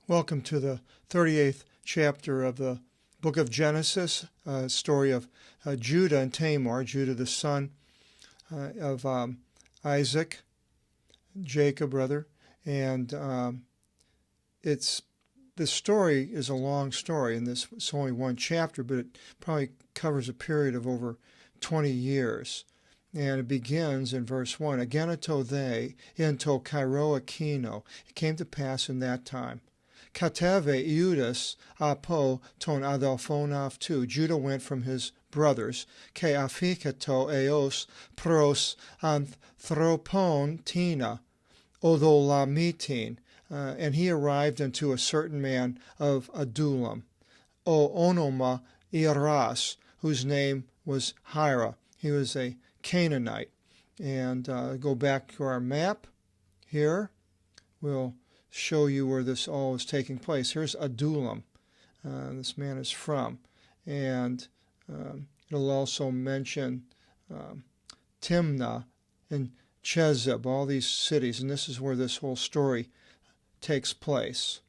Welcome to the 38th chapter of the book of Genesis, story of Judah and Tamar. Judah, the son of Isaac, Jacob, brother. And the story is a long story, and it's only one chapter, but it probably covers a period of over 20 years. And it begins in verse 1. Ageneto they, into Cairo Aquino. It came to pass in that time. Kateve Iudas apo ton adelphonav tu. Judah went from his brothers. Ke afikato eos pros anthropon tina odolamitin. And he arrived unto a certain man of Adullam, o onoma Iras, whose name was Hira. He was a Canaanite. And go back to our map here. We'll show you where this all is taking place. Here's Adullam. This man is from. And it'll also mention Timnah and Chezib, all these cities. And this is where this whole story takes place.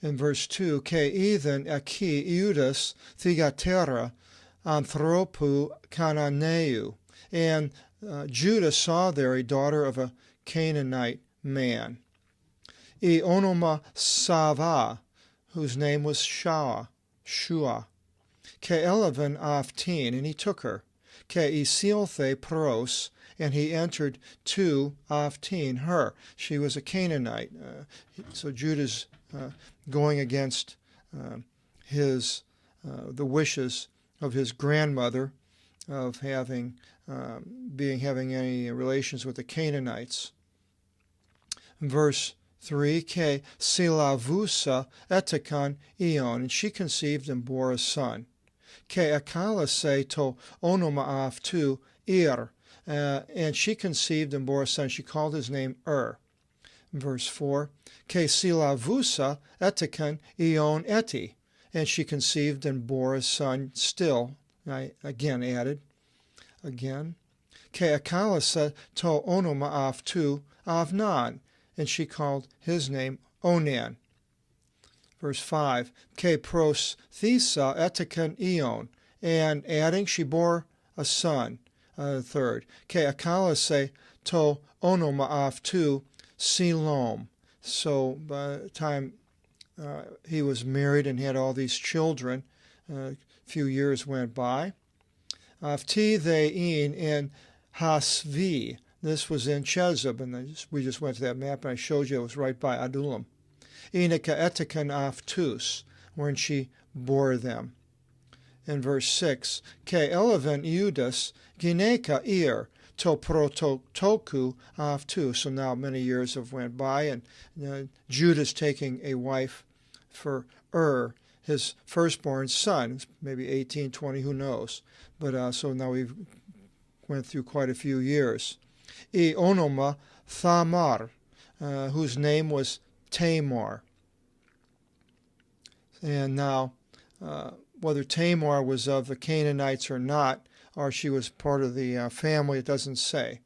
In verse 2, Ke ethan aki Iudas thigatera anthropu Canaaneu. And Judah saw there a daughter of a Canaanite man, E onoma Sava, whose name was Shua, Ke eleven aftin, and he took her, Ke isilthe pros, and he entered to aftin, her. She was a Canaanite. So Judah's going against the wishes of his grandmother of having any relations with the Canaanites. Verse 3, Ke silavusa etakan ion, and she conceived and bore a son. Ke akalase to onomaav tu ir, and she conceived and bore a son. She called his name Verse 4, Ke silavusa etakan ion eti, and she conceived and bore a son still. I again added, Ke akalasa to onoma tu avnan, and she called his name Onan. Verse 5, Ke pros thesa etakan ion, and adding, she bore a son. Third, Ke akalase to onoma tu silom. So by the time he was married and had all these children, a few years went by. Avti thein in Hasvi. This was in Chezib, and we just went to that map, and I showed you it was right by Adullam. Inika etakan aftus, when she bore them. In verse 6, Ke eleven Iudas gineka ir to prototoku aftu. So now many years have went by, and Judah's taking a wife for his firstborn son, maybe 18, 20, who knows. But so now we've went through quite a few years. E onoma Thamar, whose name was Tamar. And now, whether Tamar was of the Canaanites or not, or she was part of the family, it doesn't say.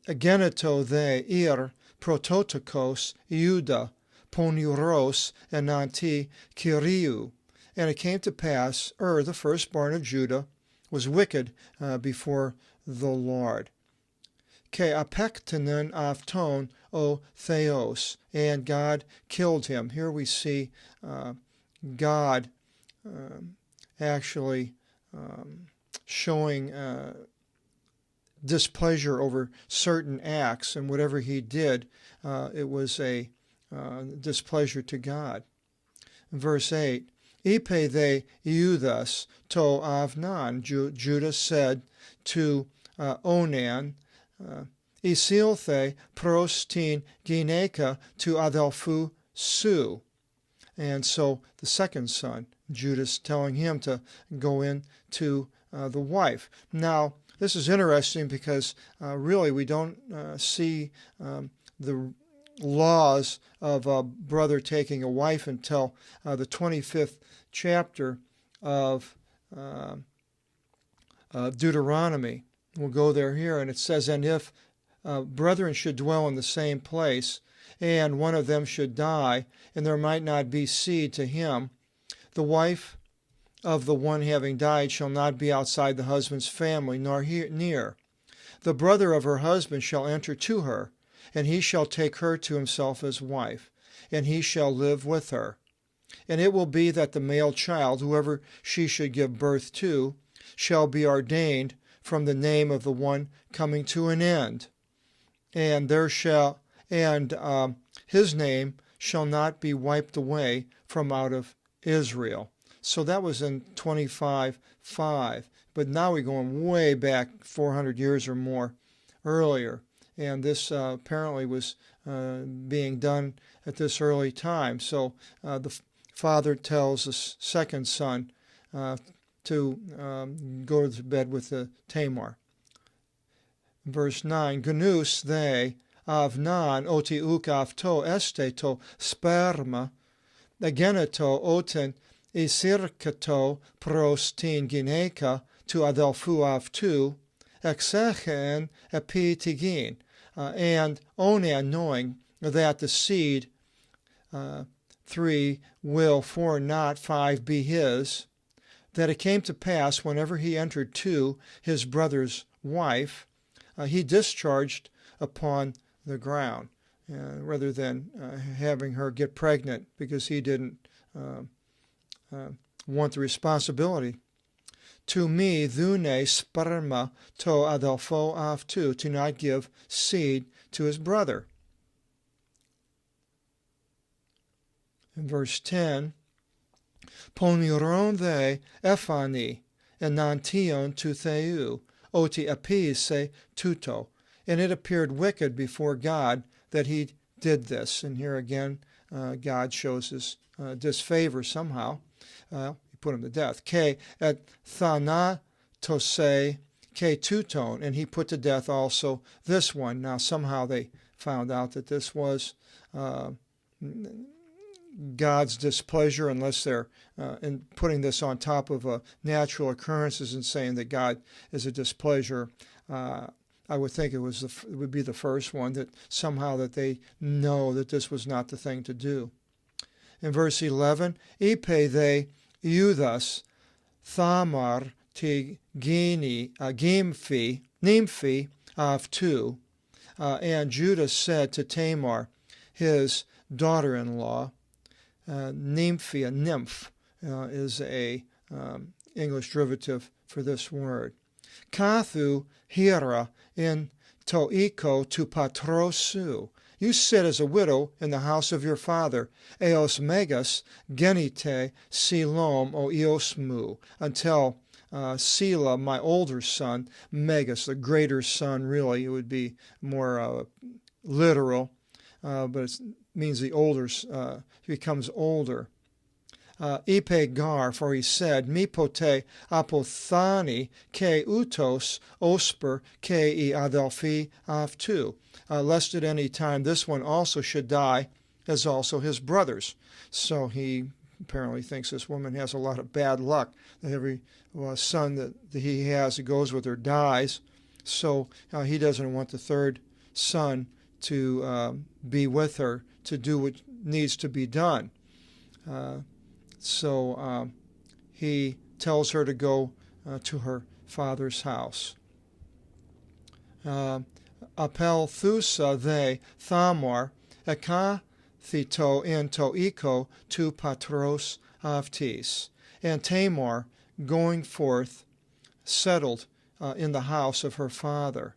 Ageneto the ir prototokos Iuda Poniuros and Nanti Kiriu. And it came to pass, the firstborn of Judah, was wicked before the Lord. Ke apektanen afton o theos, and God killed him. Here we see God actually showing displeasure over certain acts, and whatever he did, it was a displeasure to God. Verse 8, Ipe they Iudas to avnan, Judah said to Onan, Isilthe prostin gineka to adelphu su. And so the second son, Judah's telling him to go in to the wife. Now, this is interesting because really we don't see the laws of a brother taking a wife until the 25th chapter of Deuteronomy. We'll go there here, and it says, and if brethren should dwell in the same place, and one of them should die, and there might not be seed to him, the wife of the one having died shall not be outside the husband's family, nor near. The brother of her husband shall enter to her, and he shall take her to himself as wife, and he shall live with her. And it will be that the male child, whoever she should give birth to, shall be ordained from the name of the one coming to an end. And his name shall not be wiped away from out of Israel. So that was in 25:5. But now we're going way back 400 years or more earlier. And this apparently was being done at this early time. So the father tells the second son to go to bed with Tamar. Verse 9, Gnus they avnan oti ukavto esteto sperma, ageneto oten isirkato prostin gineka to adelfu avtu, exechen epitigin, and Onan, knowing that the seed 3 will 4 not 5 be his, that it came to pass whenever he entered to his brother's wife, he discharged upon the ground, rather than having her get pregnant because he didn't want the responsibility. To me, thune sperma to adelpho avtu, to not give seed to his brother. In verse 10, Poniron they ephani, enantion to theu, oti apise tuto. And it appeared wicked before God that he did this. And here again, God shows his disfavor somehow. He put him to death. Ke et thanatose ke tuton, and he put to death also this one. Now somehow they found out that this was God's displeasure, unless they're in putting this on top of natural occurrences and saying that God is a displeasure. I would think it would be the first one, that somehow that they know that this was not the thing to do. In verse 11, Ipe they Euthus Thamar ti gini Nimfi avtu, and Judah said to Tamar, his daughter-in-law, Nymphi, a nymph, is a English derivative for this word. Kathu hira in toiko tu patrosu. You sit as a widow in the house of your father, eos megas genite silom o eosmu, until Sela, my older son, megas, the greater son, really, it would be more literal, but it means the older, he becomes older. Ipe gar, for he said, Mipote apothani ke utos osper ke I adelphi avtu, lest at any time this one also should die, as also his brothers. So he apparently thinks this woman has a lot of bad luck, that every son that he has that goes with her dies. So he doesn't want the third son to be with her to do what needs to be done. So he tells her to go to her father's house. Apel thusa they Thamar ekathito in toiko tu patros avtis. And Tamar, going forth, settled in the house of her father.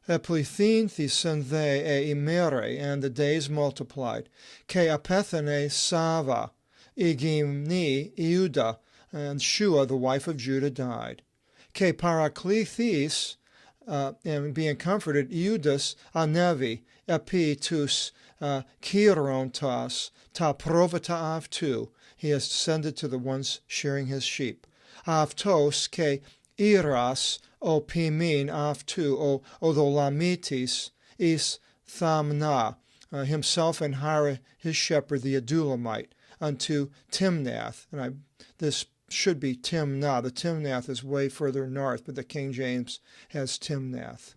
Eplithin thisen they imere, and the days multiplied. Ke apethene Sava, igimni Iuda, and Shua, the wife of Judah, died. Ke paraklithis, and being comforted, Iudas anevi, epi tus chirontas, ta provata avtu, he has descended to the ones shearing his sheep. Avtos ke iras, o pimin avtu, o odolamitis is thamna, himself and Hira his shepherd, the Adulamite, unto Timnath. And this should be Timnah. The Timnath is way further north, but the King James has Timnath.